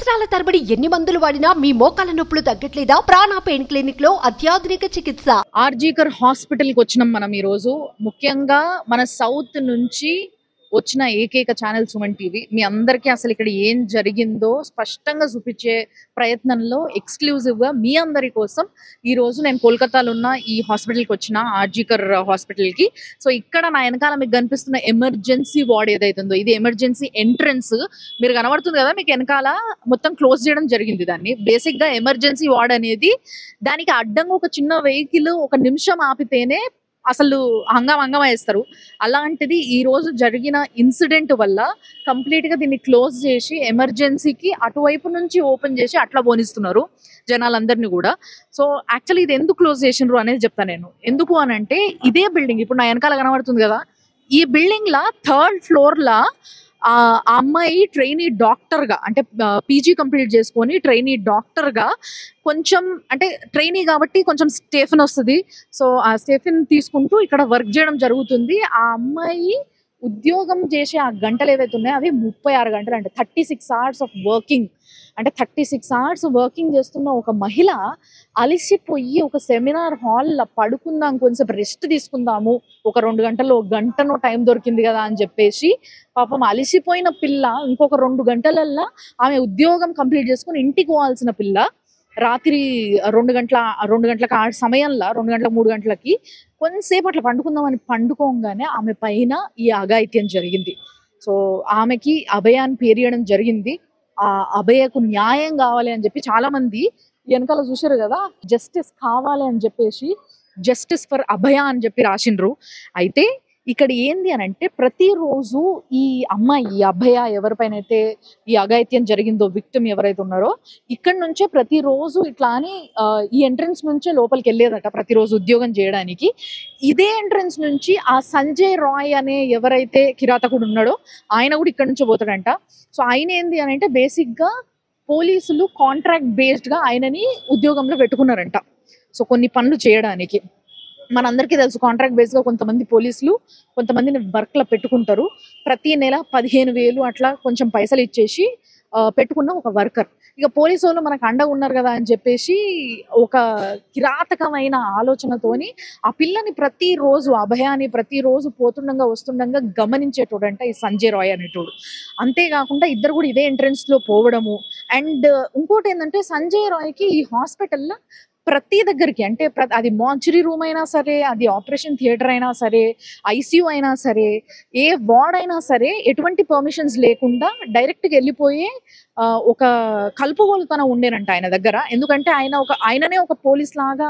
సంవత్సరాల తరబడి ఎన్ని మందులు వాడినా మీ మోకాల నొప్పులు తగ్గట్లేదా? ప్రాణ పెయిన్ క్లినిక్ లో అత్యాధునిక చికిత్స. ఆర్జీకర్ హాస్పిటల్ కి వచ్చినాం మనం ఈ రోజు. ముఖ్యంగా మన సౌత్ నుంచి వచ్చిన ఏకైక ఛానల్ సుమన్ టీవీ. మీ అందరికీ అసలు ఇక్కడ ఏం జరిగిందో స్పష్టంగా చూపించే ప్రయత్నంలో ఎక్స్క్లూజివ్ గా మీ అందరి కోసం ఈ రోజు నేను కోల్కతాలో ఉన్న ఈ హాస్పిటల్ కి వచ్చిన, ఆర్జీకర్ హాస్పిటల్ కి. సో ఇక్కడ నా వెనకాల మీకు కనిపిస్తున్న ఎమర్జెన్సీ వార్డ్ ఏదైతుందో ఇది ఎమర్జెన్సీ ఎంట్రన్స్. మీరు కనబడుతుంది కదా, మీకు వెనకాల మొత్తం క్లోజ్ చేయడం జరిగింది. దాన్ని బేసిక్ గా ఎమర్జెన్సీ వార్డ్ అనేది దానికి అడ్డంగా ఒక చిన్న వెహికల్ ఒక నిమిషం ఆపితేనే అసలు హంగామా వేస్తారు. అలాంటిది ఈ రోజు జరిగిన ఇన్సిడెంట్ వల్ల కంప్లీట్ గా దీన్ని క్లోజ్ చేసి ఎమర్జెన్సీకి అటువైపు నుంచి ఓపెన్ చేసి అట్లా పోనిస్తున్నారు జనాలందరినీ కూడా. సో యాక్చువల్లీ ఇది ఎందుకు క్లోజ్ చేసిండ్రు అనేది చెప్తాను నేను. ఎందుకు అని అంటే ఇదే బిల్డింగ్ ఇప్పుడు నా వెనకాల కనబడుతుంది కదా, ఈ బిల్డింగ్ లా 3rd ఫ్లోర్ లా ఆ అమ్మాయి ట్రైనీ డాక్టర్ గా, అంటే పీజీ కంప్లీట్ చేసుకొని ట్రైనీ డాక్టర్ గా కొంచెం, అంటే ట్రైనీ కాబట్టి కొంచెం స్టేఫెన్ వస్తుంది. సో ఆ స్టేఫెన్ తీసుకుంటూ ఇక్కడ వర్క్ చేయడం జరుగుతుంది. ఆ అమ్మాయి ఉద్యోగం చేసే ఆ గంటలు ఏవైతే ఉన్నాయో అవి 36 గంటలు, అంటే 36 hours ఆఫ్ వర్కింగ్. అంటే 36 hours వర్కింగ్ చేస్తున్న ఒక మహిళ అలిసిపోయి ఒక సెమినార్ హాల్లో పడుకుందాం, కొంచెం రెస్ట్ తీసుకుందాము, ఒక 2 గంటలు, 1 గంటనో టైం దొరికింది కదా అని చెప్పేసి పాపం అలిసిపోయిన పిల్ల ఇంకొక 2 గంటలల్లా ఆమె ఉద్యోగం కంప్లీట్ చేసుకుని ఇంటికి పోవాల్సిన పిల్ల రాత్రి 2 గంటల ఆ సమయంలో 2 గంటలకు 3 గంటలకి కొంతసేపు అట్లా పండుకుందామని పండుకోగానే ఆమె పైన ఈ అఘాయిత్యం జరిగింది. సో ఆమెకి అభయాన్ని పేరియడం జరిగింది. ఆ అభయకు న్యాయం కావాలి అని చెప్పి చాలా మంది వెనకాల చూసారు కదా, జస్టిస్ కావాలి అని చెప్పేసి జస్టిస్ ఫర్ అభయ అని చెప్పి రాసిండ్రు. అయితే ఇక్కడ ఏంది అని అంటే ప్రతిరోజు ఈ అమ్మాయి, ఈ అభయ ఎవరిపైన అయితే ఈ అఘాయిత్యం జరిగిందో, విక్టిమ్ ఎవరైతే ఉన్నారో ఇక్కడ నుంచే ప్రతిరోజు ఇట్లా అని ఈ ఎంట్రన్స్ నుంచే లోపలికి వెళ్ళేదట ప్రతిరోజు ఉద్యోగం చేయడానికి. ఇదే ఎంట్రన్స్ నుంచి ఆ సంజయ్ రాయ్ అనే ఎవరైతే కిరాతకుడు ఉన్నాడో ఆయన కూడా ఇక్కడ నుంచి పోతాడంట. సో ఆయన ఏంది అని అంటే బేసిక్ గా పోలీసులు కాంట్రాక్ట్ బేస్డ్ గా ఆయనని ఉద్యోగంలో పెట్టుకున్నారంట. సో కొన్ని పనులు చేయడానికి మనందరికీ తెలుసు, కాంట్రాక్ట్ బేస్ గా కొంతమంది పోలీసులు కొంతమందిని వర్క్ లో పెట్టుకుంటారు. ప్రతి నెల 15,000 అట్లా కొంచెం పైసలు ఇచ్చేసి పెట్టుకున్న ఒక వర్కర్. ఇక పోలీసు వాళ్ళు మనకు అండగా ఉన్నారు కదా అని చెప్పేసి ఒక కిరాతకమైన ఆలోచనతోని ఆ పిల్లని ప్రతిరోజు, అభయాన్ని ప్రతిరోజు పోతుండగా వస్తుండగా గమనించేటోడంట ఈ సంజయ్ రాయ్ అనేటోడు. అంతేకాకుండా ఇద్దరు కూడా ఇదే ఎంట్రన్స్ లో పోవడము. అండ్ ఇంకోటి ఏంటంటే సంజయ్ రాయ్కి ఈ హాస్పిటల్లో ప్రతి దగ్గరికి, అంటే అది మార్చురీ రూమ్ అయినా సరే, అది ఆపరేషన్ థియేటర్ అయినా సరే, ఐసీయూ అయినా సరే, ఏ వార్డ్ అయినా సరే ఎటువంటి పర్మిషన్స్ లేకుండా డైరెక్ట్గా వెళ్ళిపోయే ఒక కలుపుగోలుతనం ఉండేనంట ఆయన దగ్గర. ఎందుకంటే ఆయననే ఒక పోలీస్ లాగా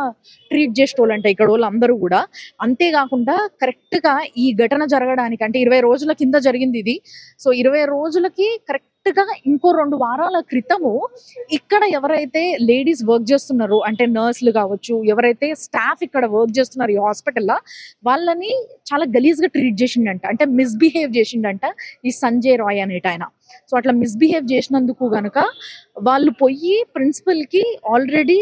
ట్రీట్ చేసేటోళ్ళంట ఇక్కడ వాళ్ళందరూ కూడా. అంతేకాకుండా కరెక్ట్గా ఈ ఘటన జరగడానికి, అంటే 20 రోజుల కింద జరిగింది ఇది. సో 20 రోజులకి కరెక్ట్ గా ఇంకో 2 వారాల క్రితము ఇక్కడ ఎవరైతే లేడీస్ వర్క్ చేస్తున్నారో, అంటే నర్సులు కావచ్చు, ఎవరైతే స్టాఫ్ ఇక్కడ వర్క్ చేస్తున్నారు ఈ హాస్పిటల్లో, వాళ్ళని చాలా గలీజ్ గా ట్రీట్ చేసిండంట, అంటే మిస్బిహేవ్ చేసిండంట ఈ సంజయ్ రాయ్ అనేట ఆయన. సో అట్లా మిస్బిహేవ్ చేసినందుకు గనక వాళ్ళు పోయి ప్రిన్సిపల్ కి ఆల్రెడీ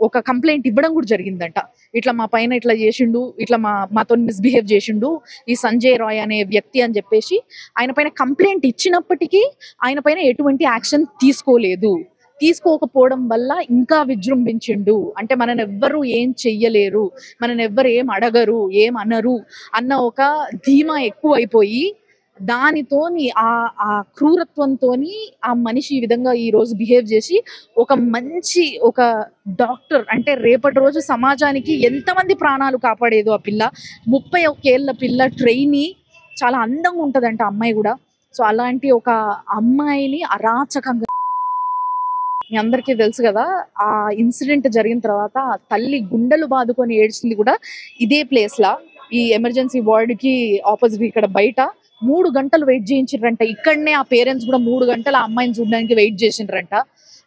ఒక కంప్లైంట్ ఇవ్వడం కూడా జరిగిందంట. ఇట్లా మా పైన ఇట్లా చేసిండు, ఇట్లా మాతో మిస్బిహేవ్ చేసిండు ఈ సంజయ్ రాయ్ అనే వ్యక్తి అని చెప్పేసి ఆయన పైన కంప్లైంట్ ఇచ్చినప్పటికీ ఆయన పైన ఎటువంటి యాక్షన్ తీసుకోకపోవడం వల్ల ఇంకా విజృంభించిండు. అంటే మనని ఎవ్వరు ఏం చెయ్యలేరు, మనని ఎవ్వరు ఏం అడగరు, ఏం అనరు అన్న ఒక ధీమా ఎక్కువ అయిపోయి దానితోని ఆ క్రూరత్వంతోని ఆ మనిషి ఈ విధంగా ఈ రోజు బిహేవ్ చేసి ఒక డాక్టర్, అంటే రేపటి రోజు సమాజానికి ఎంతమంది ప్రాణాలు కాపాడేదో ఆ పిల్ల, 31 ఏళ్ల పిల్ల, ట్రైనీ, చాలా అందంగా ఉంటదంట అమ్మాయి కూడా. సో అలాంటి ఒక అమ్మాయిని అరాచకంగా, మీ అందరికీ తెలుసు కదా, ఆ ఇన్సిడెంట్ జరిగిన తర్వాత ఆ తల్లి గుండెలు బాదుకొని ఏడ్చింది కూడా ఇదే ప్లేస్ లా, ఈ ఎమర్జెన్సీ వార్డ్ కి ఆపోజిట్ ఇక్కడ బయట 3 గంటలు వెయిట్ చేయించారంట. ఇక్కడనే ఆ పేరెంట్స్ కూడా 3 గంటలు ఆ అమ్మాయిని చూడడానికి వెయిట్ చేసిండ్రంట.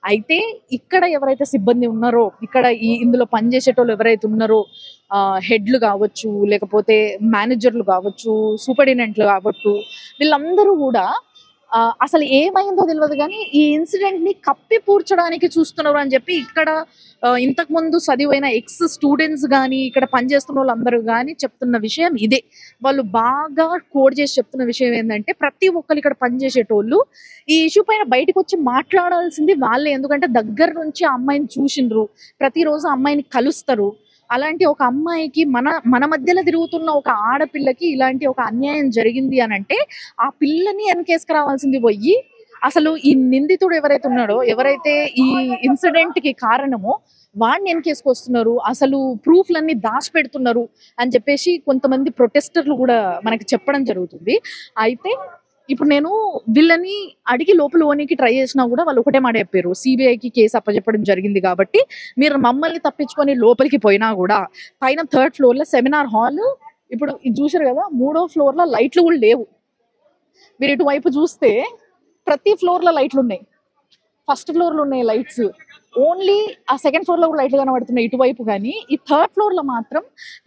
అయితే ఇక్కడ ఎవరైతే సిబ్బంది ఉన్నారో, ఇక్కడ ఇందులో పనిచేసేటోళ్ళు ఎవరైతే ఉన్నారో, హెడ్లు కావచ్చు, లేకపోతే మేనేజర్లు కావచ్చు, సూపరింటెండెంట్లు కావచ్చు, వీళ్ళందరూ కూడా అసలు ఏమైందో తెలియదు కానీ ఈ ఇన్సిడెంట్ ని కప్పిపూడ్చడానికి చూస్తున్నారు అని చెప్పి ఇక్కడ ఇంతకు ముందు చదివైన ఎక్స్ స్టూడెంట్స్ కానీ ఇక్కడ పనిచేస్తున్న వాళ్ళందరూ కానీ చెప్తున్న విషయం ఇదే. వాళ్ళు బాగా కోడ్ చేసి చెప్తున్న విషయం ఏంటంటే ప్రతి ఒక్కరు ఇక్కడ పనిచేసేటోళ్ళు ఈ ఇష్యూ పైన బయటకు వచ్చి మాట్లాడాల్సింది వాళ్ళే. ఎందుకంటే దగ్గర నుంచి ఆ అమ్మాయిని చూసిండ్రు, ప్రతిరోజు అమ్మాయిని కలుస్తారు. అలాంటి ఒక అమ్మాయికి మన మధ్యలో తిరుగుతున్న ఒక ఆడపిల్లకి ఇలాంటి ఒక అన్యాయం జరిగింది అని అంటే ఆ పిల్లని వెనకేసుకు రావాల్సింది పోయి అసలు ఈ నిందితుడు ఎవరైతే ఉన్నాడో, ఎవరైతే ఈ ఇన్సిడెంట్ కి కారణమో వాడిని వెనకేసుకొస్తున్నారు, అసలు ప్రూఫ్లన్నీ దాచిపెడుతున్నారు అని చెప్పేసి కొంతమంది ప్రొటెస్టర్లు కూడా మనకి చెప్పడం జరుగుతుంది. అయితే ఇప్పుడు నేను వీళ్ళని అడిగి లోపల ఓనికి ట్రై చేసినా కూడా వాళ్ళు ఒకటే మాట చెప్పారు, సిబిఐకి కేసు అప్పచెప్పడం జరిగింది కాబట్టి మీరు మమ్మల్ని తప్పించుకొని లోపలికి పోయినా కూడా పైన 3rd floor లో సెమినార్ హాల్, ఇప్పుడు ఇది చూసారు కదా 3వ floor లో లైట్లు కూడా లేవు. మీరు ఇటువైపు చూస్తే ప్రతి ఫ్లోర్ లో లైట్లు ఉన్నాయి, 1st floor లో ఉన్నాయి లైట్స్, ఓన్లీ ఆ 2nd floor లో కూడా లైట్లు కనబడుతున్నాయి ఇటువైపు. కానీ ఈ 3rd floor లో మాత్రం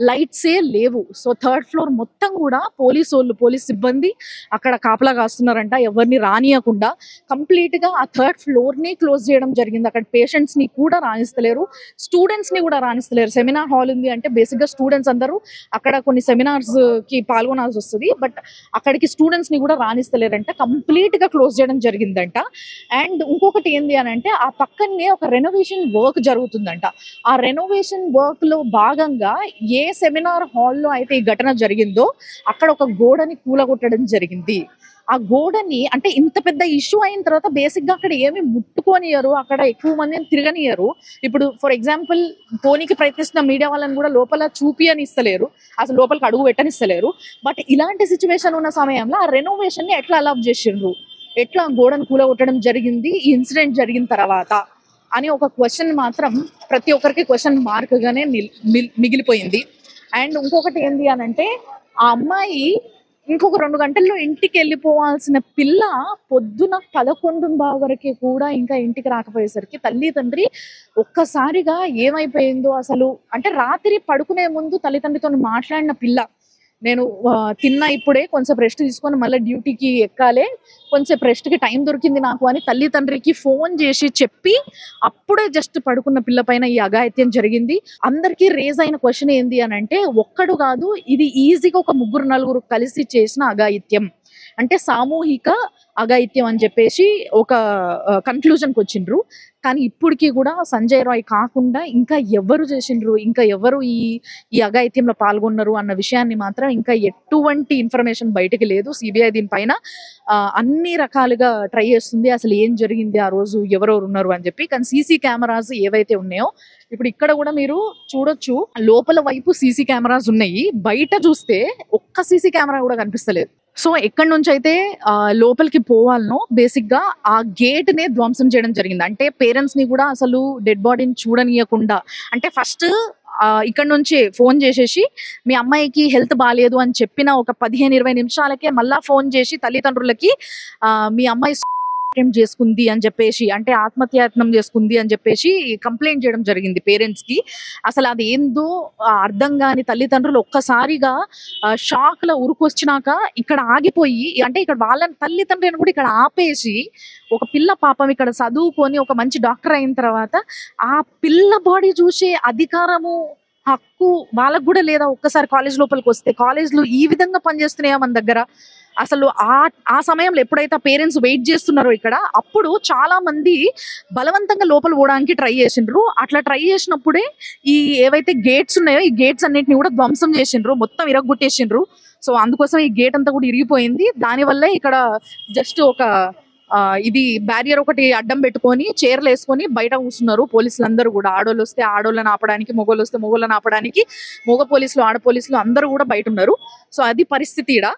లైట్సే లేవు. సో 3rd floor మొత్తం కూడా పోలీస్ సిబ్బంది అక్కడ కాపలా కాస్తున్నారంట, ఎవరిని రానియకుండా కంప్లీట్ గా ఆ 3rd floor ని క్లోజ్ చేయడం జరిగింది. అక్కడ పేషెంట్స్ ని కూడా రాణిస్తలేరు, స్టూడెంట్స్ ని కూడా రాణిస్తలేరు. సెమినార్ హాల్ ఉంది అంటే బేసిక్ గా స్టూడెంట్స్ అందరూ అక్కడ కొన్ని సెమినార్స్ కి పాల్గొనాల్సి వస్తుంది, బట్ అక్కడికి స్టూడెంట్స్ ని కూడా రాణిస్తలేరంట, కంప్లీట్ గా క్లోజ్ చేయడం జరిగిందంట. అండ్ ఇంకొకటి ఏంది అని అంటే ఆ పక్కనే ఒక రెనోవేషన్ వర్క్ జరుగుతుందంట. ఆ రెనోవేషన్ వర్క్ లో భాగంగా ఏ సెమినార్ హాల్లో అయితే ఈ ఘటన జరిగిందో అక్కడ ఒక గోడని కూలగొట్టడం జరిగింది. ఆ గోడని అంటే ఇంత పెద్ద ఇష్యూ అయిన తర్వాత బేసిక్ గా అక్కడ ఏమి ముట్టుకోనియరు, అక్కడ ఎక్కువ మందిని తిరగనియరు. ఇప్పుడు ఫర్ ఎగ్జాంపుల్ పోనీకి ప్రయత్నిస్తున్న మీడియా వాళ్ళని కూడా లోపల చూపియని ఇస్తలేరు, అసలు లోపలికి అడుగు పెట్టనిస్తలేరు. బట్ ఇలాంటి సిచ్యువేషన్ ఉన్న సమయంలో ఆ రెనోవేషన్ ని ఎట్లా అలౌ చేసిండ్రు, ఎట్లా గోడను కూలగొట్టడం జరిగింది ఈ ఇన్సిడెంట్ జరిగిన తర్వాత అని ఒక క్వశ్చన్ మాత్రం ప్రతి ఒక్కరికి క్వశ్చన్ మార్క్ గానే మిగిలిపోయింది. అండ్ ఇంకొకటి ఏంది అని అంటే ఆ అమ్మాయి ఇంకొక 2 గంటల్లో ఇంటికి వెళ్ళిపోవాల్సిన పిల్ల పొద్దున 11 వరకే కూడా ఇంకా ఇంటికి రాకపోయేసరికి తల్లి తండ్రి ఒక్కసారిగా ఏమైపోయిందో అసలు. అంటే రాత్రి పడుకునే ముందు తల్లిదండ్రితో మాట్లాడిన పిల్ల, నేను తిన్నా ఇప్పుడే, కొంచెం రెస్ట్ తీసుకొని మళ్ళీ డ్యూటీకి ఎక్కాలే, కొంచెం రెస్ట్కి టైం దొరికింది నాకు అని తల్లి తండ్రికి ఫోన్ చేసి చెప్పి అప్పుడే జస్ట్ పడుకున్న పిల్ల పైన ఈ అఘాయిత్యం జరిగింది. అందరికీ రేజ్ అయిన క్వశ్చన్ ఏంది అని అంటే ఒక్కడు కాదు, ఇది ఈజీగా ఒక 3-4 కలిసి చేసిన అఘాయిత్యం, అంటే సామూహిక అఘాయిత్యం అని చెప్పేసి ఒక కన్క్లూజన్కి వచ్చిండ్రు. కానీ ఇప్పటికీ కూడా సంజయ్ రాయ్ కాకుండా ఇంకా ఎవరు చేసిండ్రు, ఇంకా ఎవరు ఈ అఘాయిత్యంలో పాల్గొన్నారు అన్న విషయాన్ని మాత్రం ఇంకా ఎటువంటి ఇన్ఫర్మేషన్ బయటకి లేదు. సిబిఐ దీనిపైన అన్ని రకాలుగా ట్రై చేస్తుంది, అసలు ఏం జరిగింది ఆ రోజు, ఎవరెవరు ఉన్నారు అని చెప్పి. కానీ సీసీ కెమెరాస్ ఏవైతే ఉన్నాయో ఇప్పుడు ఇక్కడ కూడా మీరు చూడొచ్చు, లోపల వైపు సీసీ కెమెరాస్ ఉన్నాయి, బయట చూస్తే ఒక్క సీసీ కెమెరా కూడా కనిపిస్తలేదు. సో ఎక్కడి నుంచి అయితే లోపలికి పోవాలనో బేసిక్ గా ఆ గేట్ నే ధ్వంసం చేయడం జరిగింది. అంటే పేరెంట్స్ ని కూడా అసలు డెడ్ బాడీని చూడనీయకుండా, అంటే ఫస్ట్ ఇక్కడ నుంచి ఫోన్ చేసేసి మీ అమ్మాయికి హెల్త్ బాగాలేదు అని చెప్పిన ఒక 15-20 నిమిషాలకే మళ్ళా ఫోన్ చేసి తల్లిదండ్రులకి మీ అమ్మాయి అటెంప్ట్ చేసుకుంది అని చెప్పేసి, అంటే ఆత్మహత్యాయత్నం చేసుకుంది అని చెప్పేసి కంప్లైంట్ చేయడం జరిగింది పేరెంట్స్ కి. అసలు అది ఏందో అర్థం కాని తల్లిదండ్రులు ఒక్కసారిగా షాక్ లో ఉరుకొచ్చినాక ఇక్కడ ఆగిపోయి, అంటే ఇక్కడ వాళ్ళని తల్లిదండ్రులను కూడా ఇక్కడ ఆపేసి ఒక పిల్ల పాపం ఇక్కడ చదువుకొని ఒక మంచి డాక్టర్ అయిన తర్వాత ఆ పిల్ల బాడీ చూసే అధికారము హక్కు వాళ్ళకు కూడా లేదా? ఒక్కసారి కాలేజ్ లోపలికి వస్తే కాలేజ్లో ఈ విధంగా పనిచేస్తున్నాయా మన దగ్గర? అసలు ఆ సమయంలో ఎప్పుడైతే పేరెంట్స్ వెయిట్ చేస్తున్నారో ఇక్కడ, అప్పుడు చాలా మంది బలవంతంగా లోపల పోవడానికి ట్రై చేసిండ్రు. అట్లా ట్రై చేసినప్పుడే ఈ ఏవైతే గేట్స్ ఉన్నాయో ఈ గేట్స్ అన్నిటిని కూడా ధ్వంసం చేసిండ్రు, మొత్తం ఇరగొట్టేసిండ్రు. సో అందుకోసం ఈ గేట్ అంతా కూడా ఇరిగిపోయింది. దానివల్లే ఇక్కడ జస్ట్ ఒక ఇది బ్యారియర్ ఒకటి అడ్డం పెట్టుకొని చైర్లు వేసుకొని బయట కూర్చున్నారు పోలీసులు అందరూ కూడా. ఆడోళ్ళు వస్తే ఆడోళ్ళని ఆపడానికి, మొగోళ్ళు వస్తే మొగోళ్ళని ఆపడానికి, మగ పోలీసులు ఆడ పోలీసులు అందరూ కూడా బయట ఉన్నారు. సో అది పరిస్థితి ఈడ.